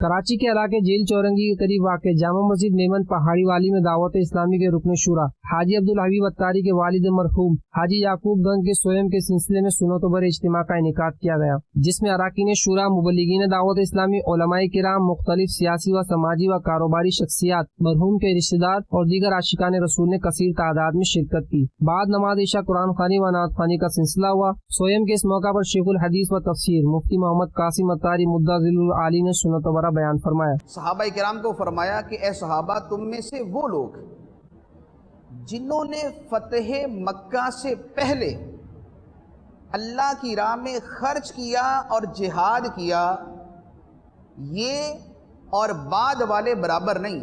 کراچی کے علاقے جیل چورنگی کے قریب واقع جامع مسجد میمن پہاڑی والی میں دعوت اسلامی کے رکن شورا حاجی عبدالحبیب اتاری کے والد مرحوم حاجی یعقوب گنج کے سوئم کے سلسلے میں سنت و بر اجتماع کا انعقاد کیا گیا، جس میں اراکین شورا، مبلغین دعوت اسلامی، علماء کرام، مختلف سیاسی و سماجی و کاروباری شخصیات، مرحوم کے رشتہ دار اور دیگر عاشقان رسول نے کثیر تعداد میں شرکت کی۔ بعد نماز عشاء قرآن خوانی و نعت خوانی کا سلسلہ ہوا۔ سوئم کے اس موقع پر شیخ الحدیث و تفسیر مفتی محمد قاسم اتاری مدعا ذل العالی نے سنت و برا بیان فرمایا۔ صحابہ کرام کو فرمایا کہ اے صحابہ، تم میں سے وہ لوگ جنہوں نے فتح مکہ سے پہلے اللہ کی راہ میں خرچ کیا اور جہاد کیا، یہ اور بعد والے برابر نہیں۔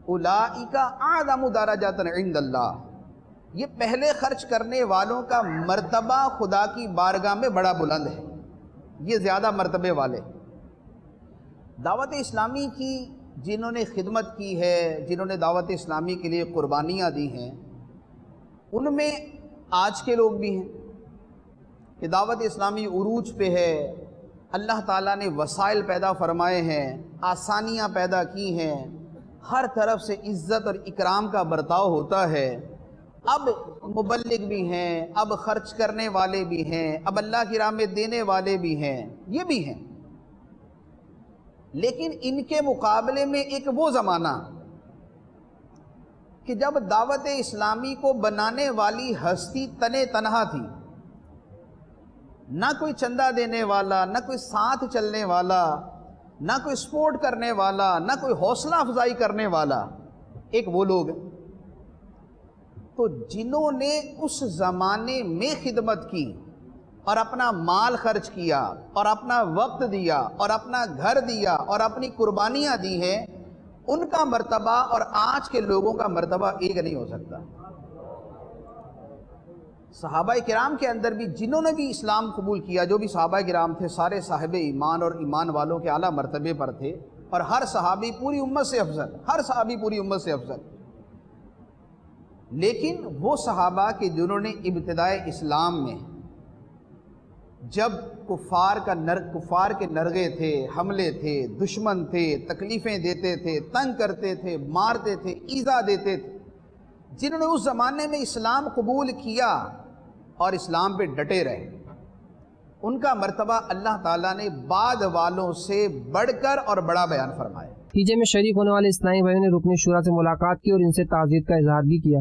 اولئک اعظم درجات عند اللہ، یہ پہلے خرچ کرنے والوں کا مرتبہ خدا کی بارگاہ میں بڑا بلند ہے، یہ زیادہ مرتبے والے۔ دعوت اسلامی کی جنہوں نے خدمت کی ہے، جنہوں نے دعوت اسلامی کے لیے قربانیاں دی ہیں، ان میں آج کے لوگ بھی ہیں کہ دعوت اسلامی عروج پہ ہے، اللہ تعالیٰ نے وسائل پیدا فرمائے ہیں، آسانیاں پیدا کی ہیں، ہر طرف سے عزت اور اکرام کا برتاؤ ہوتا ہے۔ اب مبلغ بھی ہیں، اب خرچ کرنے والے بھی ہیں، اب اللہ کی راہ میں دینے والے بھی ہیں، یہ بھی ہیں۔ لیکن ان کے مقابلے میں ایک وہ زمانہ کہ جب دعوت اسلامی کو بنانے والی ہستی تنے تنہا تھی، نہ کوئی چندہ دینے والا، نہ کوئی ساتھ چلنے والا، نہ کوئی سپورٹ کرنے والا، نہ کوئی حوصلہ افزائی کرنے والا، ایک وہ لوگ ہیں۔ تو جنہوں نے اس زمانے میں خدمت کی اور اپنا مال خرچ کیا اور اپنا وقت دیا اور اپنا گھر دیا اور اپنی قربانیاں دی ہیں، ان کا مرتبہ اور آج کے لوگوں کا مرتبہ ایک نہیں ہو سکتا۔ صحابہ کرام کے اندر بھی جنہوں نے بھی اسلام قبول کیا، جو بھی صحابہ کرام تھے، سارے صاحب ایمان اور ایمان والوں کے اعلیٰ مرتبے پر تھے، اور ہر صحابی پوری امت سے افضل، ہر صحابی پوری امت سے افضل۔ لیکن وہ صحابہ کہ جنہوں نے ابتدائے اسلام میں جب کفار کے نرغے تھے، حملے تھے، دشمن تھے، تکلیفیں دیتے تھے، تنگ کرتے تھے، مارتے تھے، ایذا دیتے تھے، جنہوں نے اس زمانے میں اسلام قبول کیا اور اسلام پہ ڈٹے رہے، ان کا مرتبہ اللہ تعالیٰ نے بعد والوں سے بڑھ کر اور بڑا بیان فرمایا۔ نتیجے میں شریک ہونے والے اسلامی بھائیوں نے رکن شورا سے ملاقات کی اور ان سے تعزیت کا اظہار بھی کیا۔